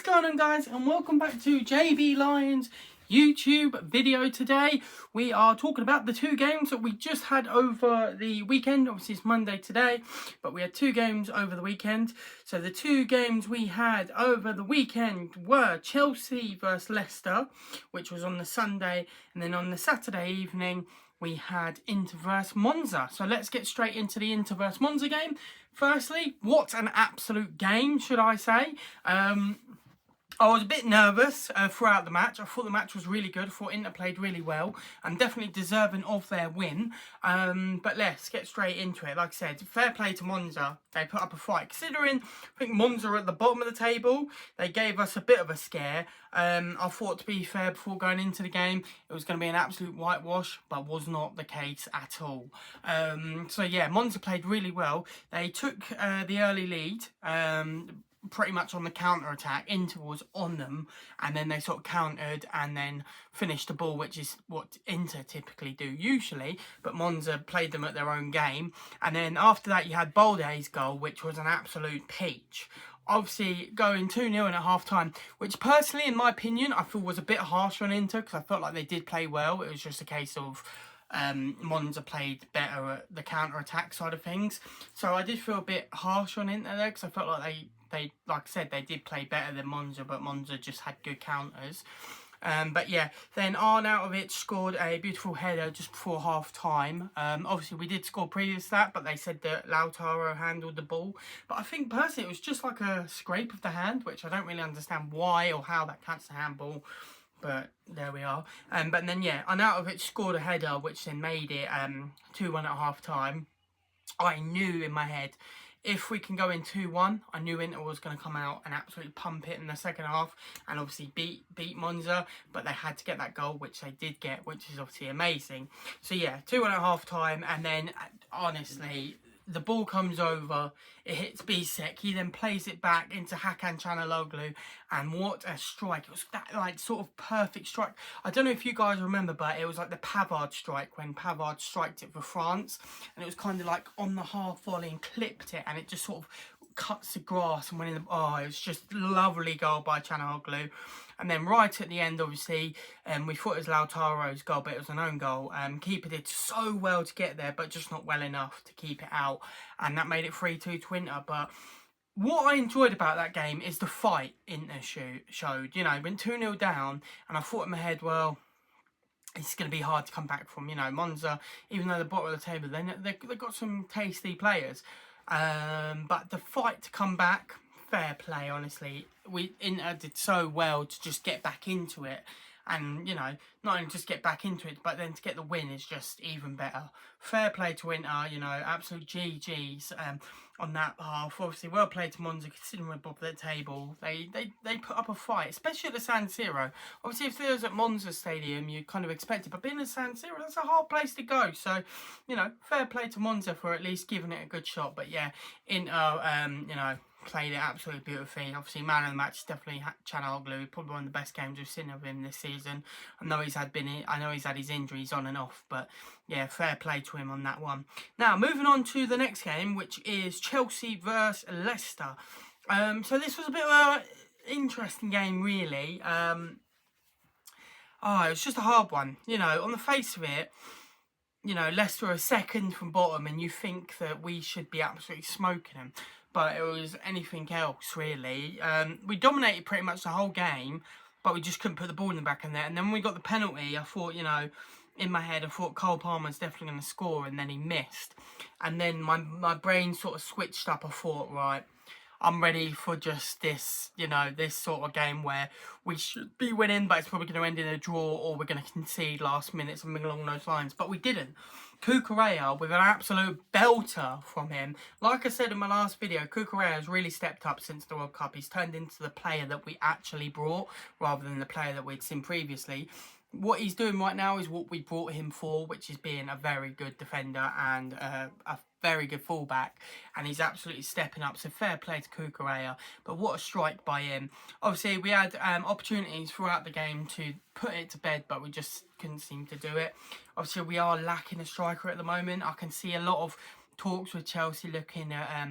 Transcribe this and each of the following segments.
going on, guys, and welcome back to JB Lions YouTube video. Today we are talking about the two games that we just had over the weekend. Obviously it's Monday today, but we had two games over the weekend. So the two games we had over the weekend were Chelsea versus Leicester, which was on the Sunday, and then on the Saturday evening we had Inter versus Monza. So let's get straight into the Inter versus Monza game. Firstly, what an absolute game, should I say. I was a bit nervous throughout the match. I thought the match was really good. I thought Inter played really well and definitely deserving of their win. But let's get straight into it. Like I said, fair play to Monza. They put up a fight. Considering, I think Monza are at the bottom of the table, they gave us a bit of a scare. I thought, to be fair, before going into the game, it was going to be an absolute whitewash, but was not the case at all. So yeah, Monza played really well. They took the early lead, pretty much on the counter-attack. Inter was on them, and then they sort of countered and then finished the ball, which is what Inter typically do usually, but Monza played them at their own game. And then after that you had Balde's goal, which was an absolute peach. Obviously going 2-0 in at half-time, which personally, in my opinion, I feel was a bit harsh on Inter, because I felt like they did play well. It was just a case of Monza played better at the counter-attack side of things. So I did feel a bit harsh on Inter there, because I felt like they, like I said, they did play better than Monza, but Monza just had good counters. But yeah, then Arnautovic scored a beautiful header just before half-time. Obviously, we did score previous to that, but they said that Lautaro handled the ball. But I think, personally, it was just like a scrape of the hand, which I don't really understand why or how that counts the handball. But there we are. But then, yeah, Arnautovic scored a header, which then made it 2-1 at half-time. I knew in my head, if we can go in 2-1, I knew Inter was going to come out and absolutely pump it in the second half and obviously beat Monza, but they had to get that goal, which they did get, which is obviously amazing. So yeah, 2-1 at half time, and then honestly, the ball comes over, it hits Bisek, he then plays it back into Hakan Çalhanoğlu, and what a strike. It was that, like, sort of perfect strike. I don't know if you guys remember, but it was like the Pavard strike, when Pavard striked it for France, and it was kind of like on the half volley and clipped it, and it just sort of cuts the grass and went in the... Oh, it was just lovely goal by Çalhanoğlu. And then right at the end, obviously, we thought it was Lautaro's goal, but it was an own goal. Keeper did so well to get there, but just not well enough to keep it out. And that made it 3-2 to Inter. But what I enjoyed about that game is the fight Inter showed. You know, went 2-0 down, and I thought in my head, well, it's going to be hard to come back from. You know, Monza, even though they're bottom of the table, they've got some tasty players. But the fight to come back, fair play, honestly. Inter did so well to just get back into it, and, you know, not only just get back into it, but then to get the win is just even better. Fair play to Inter, you know, absolute GG's on that half. Obviously, well played to Monza, considering we're above the table. They put up a fight, especially at the San Siro. Obviously, if it was at Monza Stadium, you kind of expect it, but being at San Siro, that's a hard place to go. So, you know, fair play to Monza for at least giving it a good shot. But yeah, Inter, you know, played it absolutely beautifully. Obviously, man of the match is definitely Çalhanoğlu. Probably one of the best games we've seen of him this season. I know he's had his injuries on and off, but yeah, fair play to him on that one. Now, moving on to the next game, which is Chelsea versus Leicester. So this was a bit of an interesting game, really. It was just a hard one. You know, on the face of it, you know, Leicester are second from bottom, and you think that we should be absolutely smoking them. But it was anything else, really. We dominated pretty much the whole game, but we just couldn't put the ball in the back of the net. And then when we got the penalty, I thought, you know, in my head, I thought Cole Palmer's definitely going to score, and then he missed. And then my brain sort of switched up. I thought, right, I'm ready for just this, you know, this sort of game where we should be winning, but it's probably going to end in a draw, or we're going to concede last minute, something along those lines. But we didn't. Cucurella with an absolute belter from him. Like I said in my last video, Cucurella has really stepped up since the World Cup. He's turned into the player that we actually brought, rather than the player that we'd seen previously. What he's doing right now is what we brought him for, which is being a very good defender and a very good fullback, and he's absolutely stepping up. So fair play to Cucurella, but what a strike by him. Obviously, we had opportunities throughout the game to put it to bed, but we just couldn't seem to do it. Obviously, we are lacking a striker at the moment. I can see a lot of talks with Chelsea looking at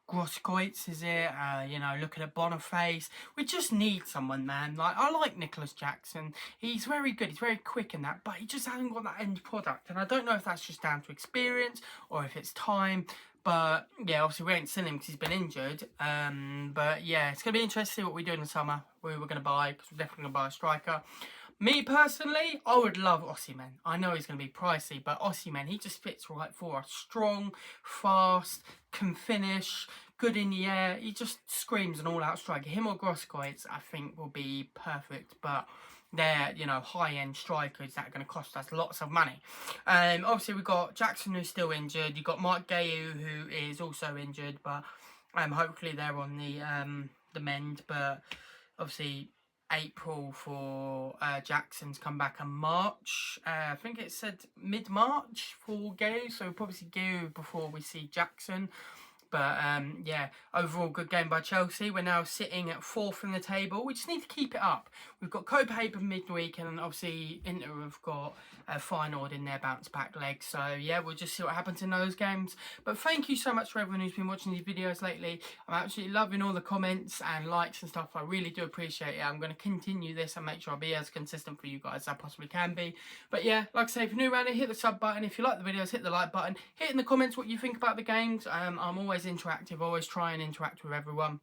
Grosskreutz, is it? You know, looking at Boniface. We just need someone, man. Like, I like Nicholas Jackson. He's very good. He's very quick in that, but he just hasn't got that end product. And I don't know if that's just down to experience or if it's time. But, yeah, obviously we ain't selling him because he's been injured. But, yeah, it's going to be interesting to see what we do in the summer. Who we're going to buy, because we're definitely going to buy a striker. Me, personally, I would love Osimhen. I know he's going to be pricey, but Osimhen, he just fits right for us. Strong, fast, can finish, good in the air. He just screams an all-out striker. Him or Grosskreutz, I think, will be perfect. But they're, you know, high-end strikers that are going to cost us lots of money. Obviously, we've got Jackson, who's still injured. You've got Mark Guéhiou, who is also injured. But hopefully they're on the mend. But obviously April for Jackson's come back in March. I think it said mid-March for Guéhiou. So we'll probably see Guéhiou before we see Jackson. But, yeah, overall good game by Chelsea. We're now sitting at 4th in the table. We just need to keep it up. We've got Copenhagen midweek, and obviously Inter have got Feyenoord in their bounce-back leg. So, yeah, we'll just see what happens in those games. But thank you so much for everyone who's been watching these videos lately. I'm absolutely loving all the comments and likes and stuff. I really do appreciate it. I'm going to continue this and make sure I'll be as consistent for you guys as I possibly can be. But, yeah, like I say, if you're new around here, hit the sub button. If you like the videos, hit the like button. Hit in the comments what you think about the games. I'm always interactive, always try and interact with everyone.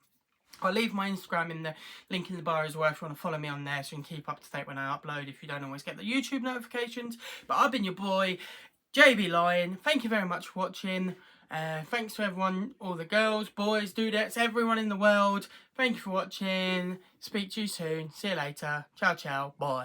I'll leave my Instagram in the link in the bar as well if you want to follow me on there so you can keep up to date when I upload if you don't always get the YouTube notifications. But I've been your boy, JB Lion. Thank you very much for watching. Thanks to everyone, all the girls, boys, dudettes, everyone in the world. Thank you for watching. Speak to you soon. See you later. Ciao, ciao. Bye.